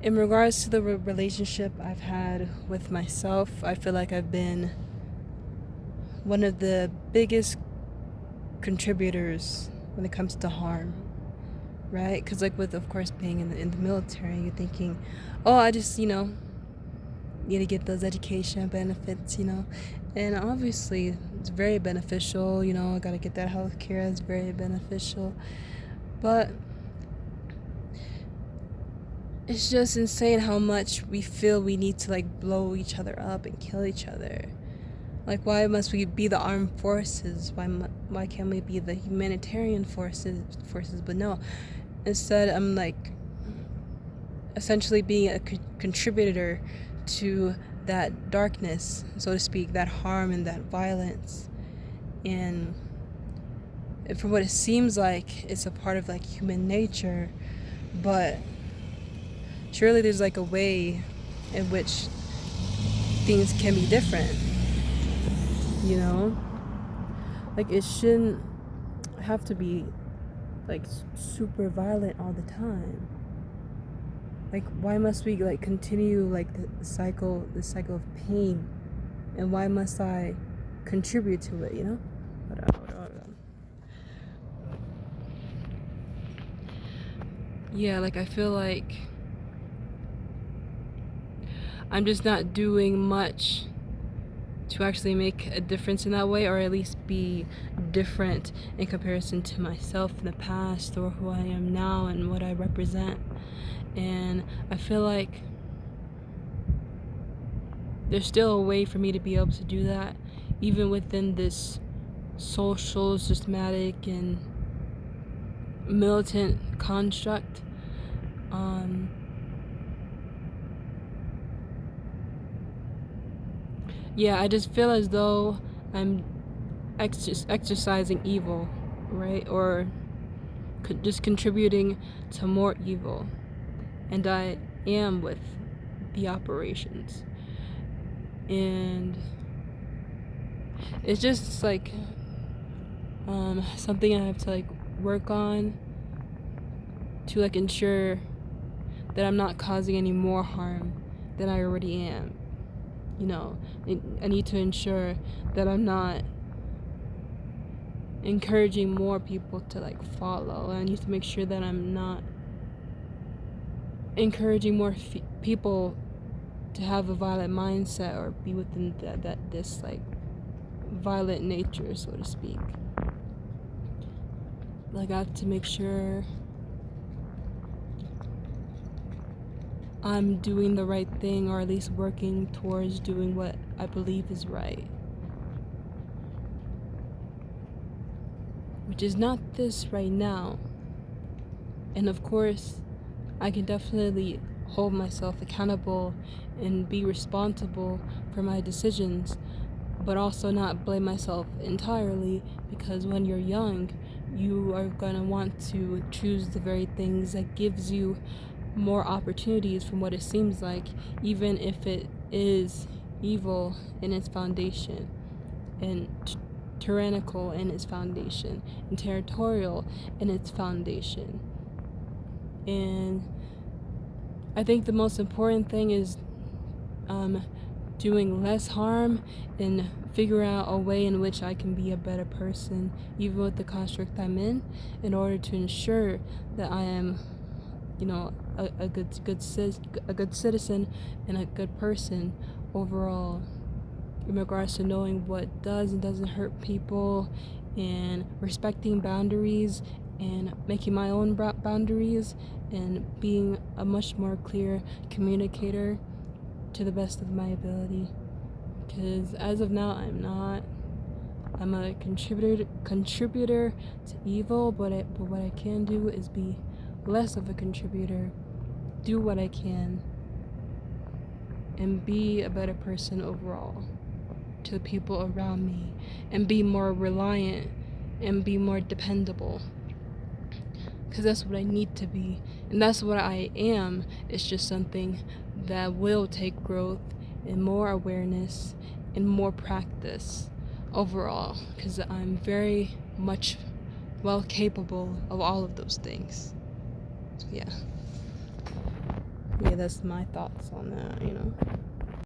In regards to the relationship I've had with myself, I feel like I've been one of the biggest contributors when it comes to harm, right? Because, like, with, of course, being in the military, you're thinking, oh, I just, need to get those education benefits, and obviously it's very beneficial, I gotta get that health care, it's very beneficial, but it's just insane how much we feel we need to, like, blow each other up and kill each other. Like, why must we be the armed forces? Why can't we be the humanitarian forces? But no, instead I'm, like, essentially being a contributor to that darkness, so to speak, that harm and that violence. And from what it seems like, it's a part of, like, human nature, but surely there's, like, a way in which things can be different, like, it shouldn't have to be, like, super violent all the time. Like, why must we, like, continue, like, the cycle of pain, and why must I contribute to it? Hold on. Yeah, like, I feel like I'm just not doing much to actually make a difference in that way, or at least be different in comparison to myself in the past, or who I am now and what I represent. And I feel like there's still a way for me to be able to do that, even within this social, systematic, and militant construct. Yeah, I just feel as though I'm exercising evil, right? Or just contributing to more evil. And I am with the operations. And it's just, like, something I have to, like, work on to, like, ensure that I'm not causing any more harm than I already am. I need to ensure that I'm not encouraging more people to, like, follow. I need to make sure that I'm not encouraging more people to have a violent mindset or be within this, like, violent nature, so to speak. Like, I have to make sure I'm doing the right thing, or at least working towards doing what I believe is right. Which is not this right now. And of course, I can definitely hold myself accountable and be responsible for my decisions, but also not blame myself entirely, because when you're young, you are going to want to choose the very things that gives you more opportunities from what it seems like, even if it is evil in its foundation, and tyrannical in its foundation, and territorial in its foundation. And I think the most important thing is doing less harm and figure out a way in which I can be a better person, even with the construct I'm in order to ensure that I am, a good citizen and a good person overall, in regards to knowing what does and doesn't hurt people, and respecting boundaries, and making my own boundaries, and being a much more clear communicator to the best of my ability. Because as of now, I'm not. I'm a contributor to evil, but what I can do is be less of a contributor, do what I can, and be a better person overall to the people around me, and be more reliant and be more dependable, because that's what I need to be, and that's what I am. It's just something that will take growth and more awareness and more practice overall, because I'm very much well capable of all of those things. So yeah. yeah, that's my thoughts on that, you know.